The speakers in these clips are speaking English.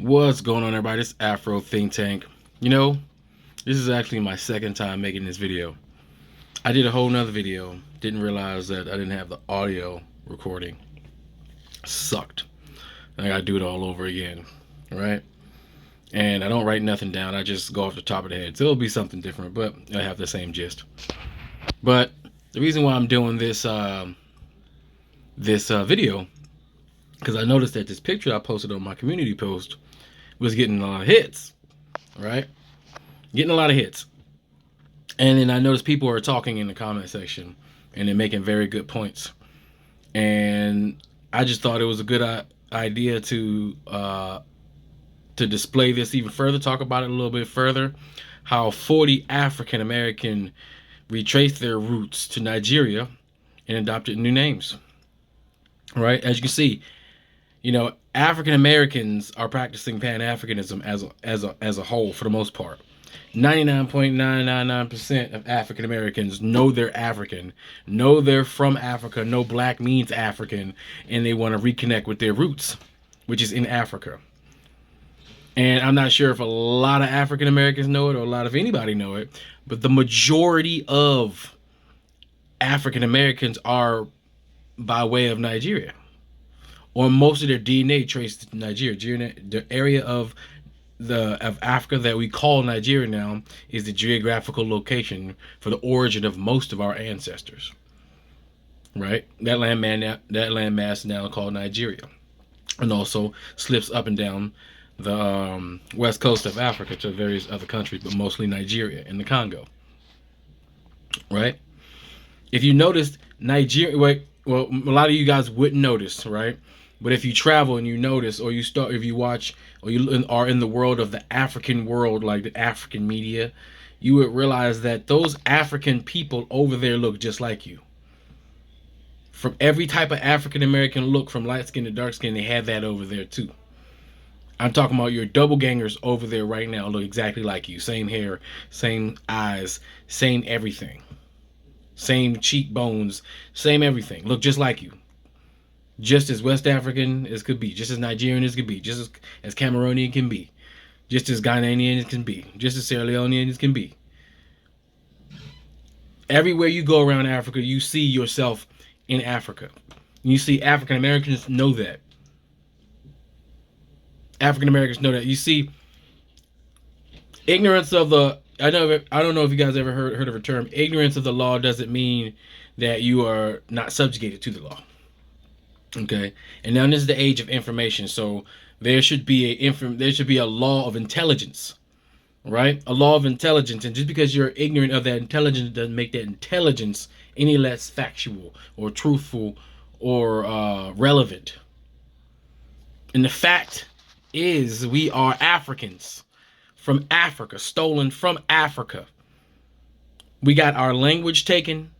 What's going on, everybody? It's Afro Think Tank. This is actually my second time making this video. I did a whole nother video, didn't realize that I didn't have the audio recording. Sucked. I gotta do it all over again, right? And I don't write nothing down, I just go off the top of the head. So it'll be something different, but I have the same gist. But the reason why I'm doing this video, because I noticed that this picture I posted on my community post was getting a lot of hits, right? Getting a lot of hits. And then I noticed people are talking in the comment section and they're making very good points. And I just thought it was a good idea to display this even further, talk about it a little bit further, how 40 African American retraced their roots to Nigeria and adopted new names, right? As you can see, African Americans are practicing Pan-Africanism as a whole for the most part. 99.999% of African Americans know they're African, know they're from Africa, know black means African, and they want to reconnect with their roots, which is in Africa. And I'm not sure if a lot of African Americans know it or a lot of anybody know it, but the majority of African Americans are by way of Nigeria, or most of their DNA traced to Nigeria. The area of Africa that we call Nigeria now is the geographical location for the origin of most of our ancestors. Right? That landmass now called Nigeria, and also slips up and down the west coast of Africa to various other countries, but mostly Nigeria and the Congo. Right? If you noticed, Nigeria, well, a lot of you guys wouldn't notice, right? But if you travel and you notice, or if you watch, or you are in the world of the African world, like the African media, you would realize that those African people over there look just like you. From every type of African American look, from light skin to dark skin, they have that over there too. I'm talking about your double gangers over there right now look exactly like you. Same hair, same eyes, same everything. Same cheekbones, same everything. Look just like you. Just as West African as could be, just as Nigerian as could be, just as Cameroonian can be, just as Ghanaian as can be, just as Sierra Leonean as can be. Everywhere you go around Africa, you see yourself in Africa. You see African Americans know that. African Americans know that. You see, ignorance of the, I don't know if you guys ever heard of a term. Ignorance of the law doesn't mean that you are not subjugated to the law. Okay, and now this is the age of information, so there should be a law of intelligence, right? A law of intelligence, and just because you're ignorant of that intelligence doesn't make that intelligence any less factual or truthful or relevant. And the fact is, we are Africans from Africa, stolen from Africa. We got our language taken,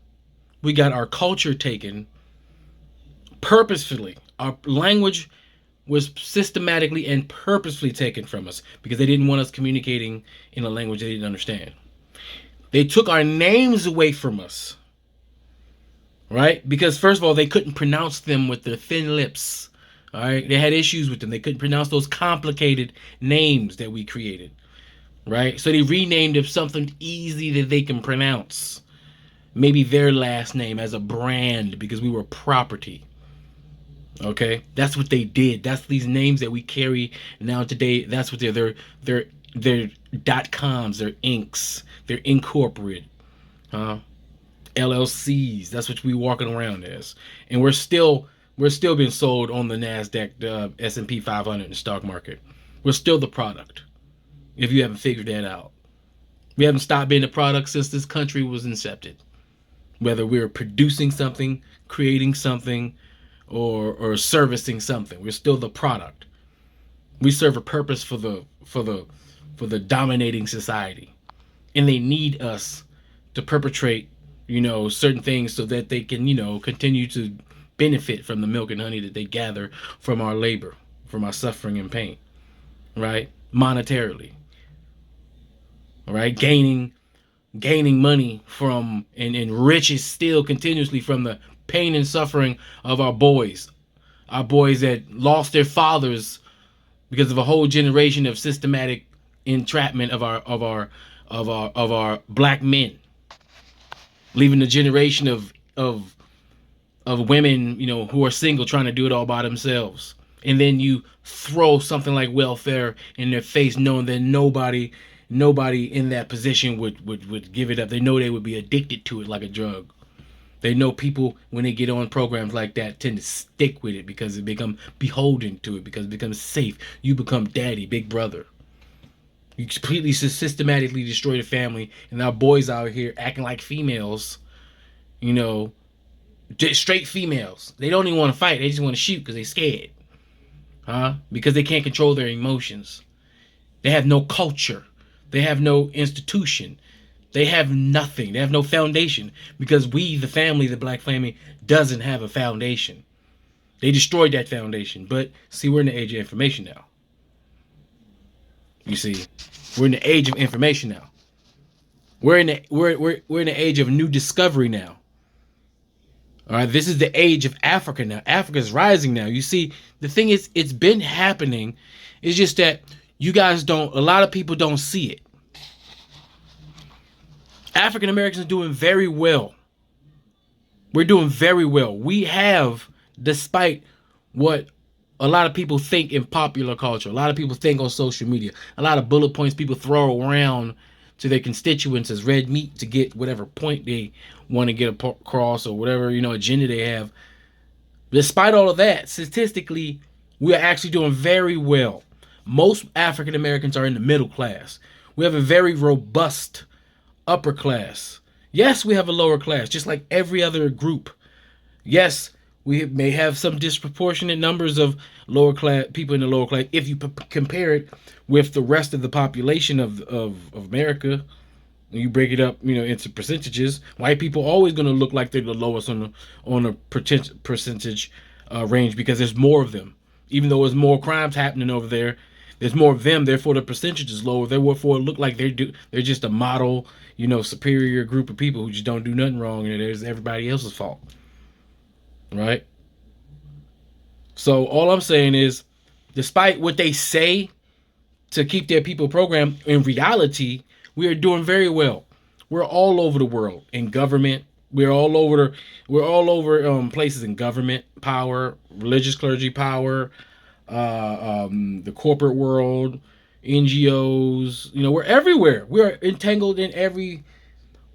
we got our culture taken. Purposefully, our language was systematically and purposefully taken from us because they didn't want us communicating in a language they didn't understand. They took our names away from us, right? Because first of all, they couldn't pronounce them with their thin lips. All right, they had issues with them. They couldn't pronounce those complicated names that we created, right? So they renamed it something easy that they can pronounce. Maybe their last name as a brand because we were property. Okay, that's what they did. That's these names that we carry now today. That's what they're .coms, they're inks, they're incorporated, LLCs. That's what we walking around as, and we're still being sold on the Nasdaq, the S&P 500, in the stock market. We're still the product. If you haven't figured that out, we haven't stopped being the product since this country was incepted. Whether we're producing something, creating something, or servicing something, we're still the product. We serve a purpose for the dominating society, and they need us to perpetrate certain things so that they can continue to benefit from the milk and honey that they gather from our labor, from our suffering and pain, right? Monetarily, all right, gaining money from and riches still continuously from the pain and suffering of our boys that lost their fathers because of a whole generation of systematic entrapment of our black men, leaving a generation of women, you know, who are single, trying to do it all by themselves. And then you throw something like welfare in their face, knowing that nobody in that position would give it up. They know they would be addicted to it like a drug. They know people, when they get on programs like that, tend to stick with it because they become beholden to it, because it becomes safe. You become daddy, big brother. You completely systematically destroy the family, and our boys out here acting like females, you know, straight females. They don't even want to fight. They just want to shoot because they're scared. Because they can't control their emotions. They have no culture. They have no institution. They have nothing. They have no foundation, because we, the family, the black family, doesn't have a foundation. They destroyed that foundation. But see, we're in the age of information now. You see, we're in the age of information now. We're in the age of new discovery now. All right, this is the age of Africa now. Africa's rising now. You see, the thing is, it's been happening. It's just that you guys don't, a lot of people don't see it. African Americans are doing very well. We're doing very well. We have, despite what a lot of people think in popular culture, a lot of people think on social media, a lot of bullet points people throw around to their constituents as red meat to get whatever point they want to get across, or whatever, you know, agenda they have. Despite all of that, statistically, we are actually doing very well. Most African Americans are in the middle class. We have a very robust upper class. Yes, we have a lower class, just like every other group. Yes, we may have some disproportionate numbers of lower class people in the lower class if you compare it with the rest of the population of America. You break it up, you know, into percentages. White people always going to look like they're the lowest on a percentage range, because there's more of them. Even though there's more crimes happening over there, there's more of them. Therefore, the percentage is lower. Therefore, it look like they're just a model, you know, superior group of people who just don't do nothing wrong, and there's everybody else's fault, right? So all I'm saying is, despite what they say to keep their people programmed, in reality, we are doing very well. We're all over the world in government. We're all over places in government power, religious clergy power, the corporate world, NGOs. You know, we're everywhere. We are entangled in every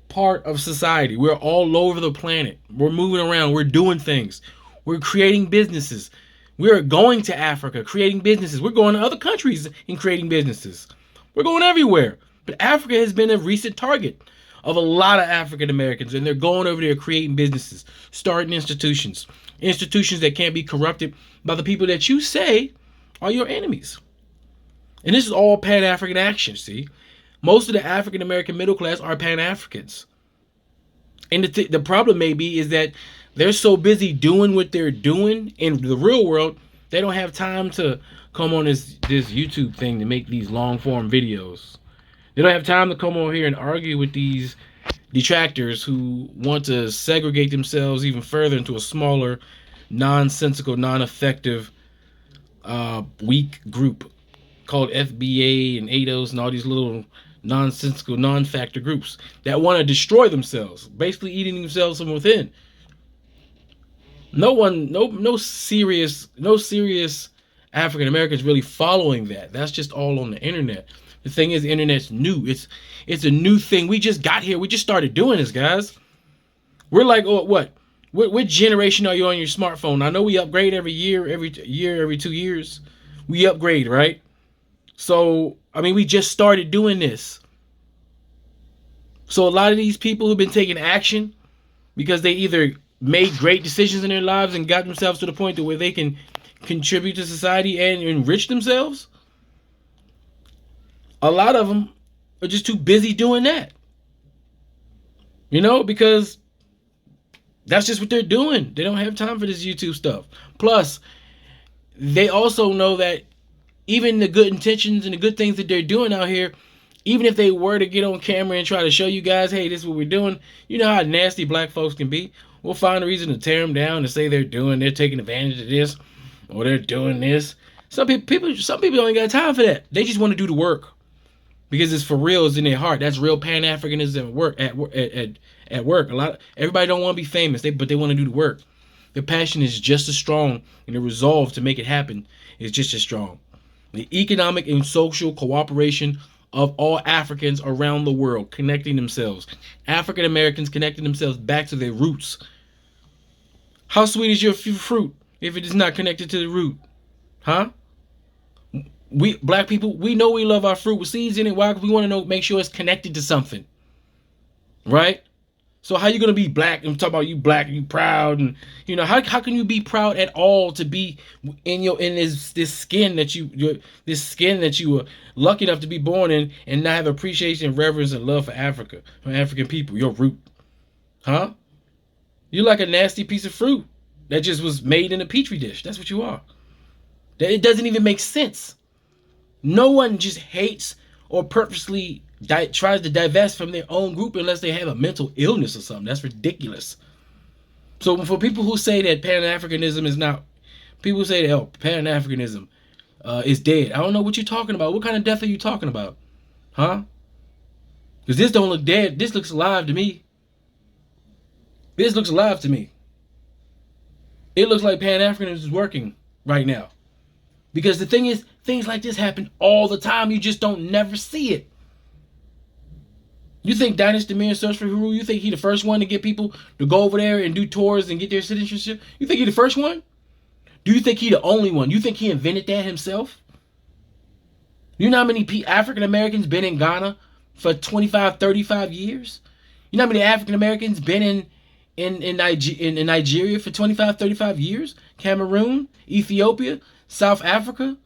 part of society. We're all over the planet. We're moving around. We're doing things. We're creating businesses. We're going to Africa, creating businesses. We're going to other countries and creating businesses. We're going everywhere. But Africa has been a recent target of a lot of African Americans, and they're going over there creating businesses, starting institutions that can't be corrupted by the people that you say are your enemies. And this is all Pan-African action, see? Most of the African American middle class are Pan-Africans. And the problem maybe is that they're so busy doing what they're doing in the real world, they don't have time to come on this YouTube thing to make these long form videos. They don't have time to come over here and argue with these detractors who want to segregate themselves even further into a smaller, nonsensical, non-effective, weak group called FBA and ADOS and all these little nonsensical, non-factor groups that want to destroy themselves, basically eating themselves from within. No serious African Americans really following that. That's just all on the internet. The thing is, the internet's new. It's a new thing. We just got here. We just started doing this, guys. We're like, oh, what generation are you on your smartphone? I know we upgrade every 2 years. We upgrade, right? So, I mean, we just started doing this. So a lot of these people who've been taking action because they either made great decisions in their lives and got themselves to the point to where they can contribute to society and enrich themselves, a lot of them are just too busy doing that. You know, because that's just what they're doing. They don't have time for this YouTube stuff. Plus, they also know that even the good intentions and the good things that they're doing out here, even if they were to get on camera and try to show you guys, hey, this is what we're doing, you know how nasty black folks can be. We'll find a reason to tear them down and say they're taking advantage of this, or they're doing this. Some people don't got time for that. They just want to do the work because it's for real. It's in their heart. That's real Pan-Africanism at work. Everybody don't want to be famous, but they want to do the work. The passion is just as strong, and the resolve to make it happen is just as strong. The economic and social cooperation of all Africans around the world connecting themselves. African Americans connecting themselves back to their roots. How sweet is your fruit if it is not connected to the root? Huh? We black people, we know we love our fruit with seeds in it. Why? We want to make sure it's connected to something. Right? So how you gonna be black and talk about you black and you proud, and how can you be proud at all to be in this skin that you were lucky enough to be born in and not have appreciation, reverence, and love for Africa, for African people, your root? Huh? You're like a nasty piece of fruit that just was made in a petri dish. That's what you are. It doesn't even make sense. No one just hates or purposely tries to divest from their own group unless they have a mental illness or something. That's ridiculous. So for people who say that Pan-Africanism is not, people who say that Pan-Africanism is dead. I don't know what you're talking about. What kind of death are you talking about? Huh? Because this don't look dead. This looks alive to me. This looks alive to me. It looks like Pan-Africanism is working right now. Because the thing is, things like this happen all the time. You just don't never see it. You think Dynasty Demir searched for Huru? You think he the first one to get people to go over there and do tours and get their citizenship? You think he the first one? Do you think he the only one? You think he invented that himself? You know how many African Americans been in Ghana for 25, 35 years? You know how many African Americans been in Nigeria for 25, 35 years? Cameroon, Ethiopia, South Africa,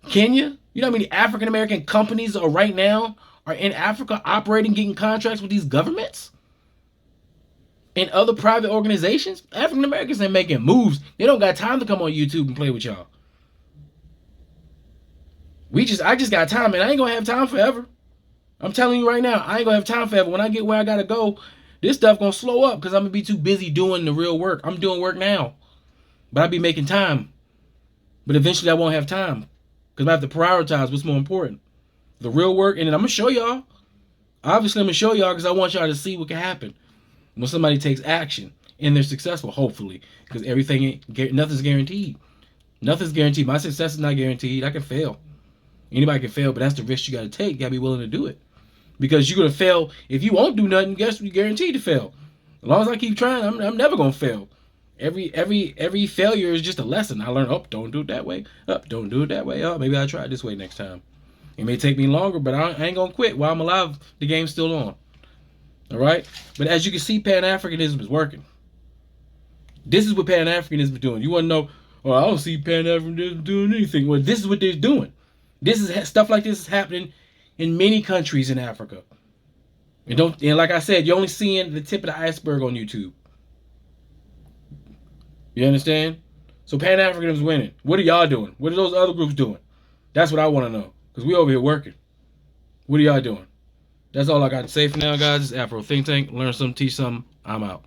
Kenya. You know how many African American companies are right now are in Africa operating, getting contracts with these governments and other private organizations? African Americans ain't making moves. They don't got time to come on YouTube and play with y'all. I just got time, and I ain't gonna have time forever. I'm telling you right now, I ain't gonna have time forever. When I get where I gotta go, this stuff gonna slow up because I'm gonna be too busy doing the real work. I'm doing work now, but I be making time. But eventually I won't have time because I have to prioritize what's more important. The real work, and then I'm going to show y'all. Obviously, I'm going to show y'all because I want y'all to see what can happen when somebody takes action and they're successful, hopefully. Because nothing's guaranteed. Nothing's guaranteed. My success is not guaranteed. I can fail. Anybody can fail, but that's the risk you got to take. You got to be willing to do it. Because you're going to fail. If you won't do nothing, guess what? You're guaranteed to fail. As long as I keep trying, I'm never going to fail. Every failure is just a lesson. I learned, don't do it that way. Don't do it that way. Maybe I'll try it this way next time. It may take me longer, but I ain't going to quit. While I'm alive, the game's still on. All right? But as you can see, Pan-Africanism is working. This is what Pan-Africanism is doing. You want to know, I don't see Pan-Africanism doing anything. Well, this is what they're doing. Stuff like this is happening in many countries in Africa. And like I said, you're only seeing the tip of the iceberg on YouTube. You understand? So Pan-Africanism is winning. What are y'all doing? What are those other groups doing? That's what I want to know. Because we over here working. What are y'all doing? That's all I got to say for now, guys. This is Afro Think Tank. Learn something, teach something. I'm out.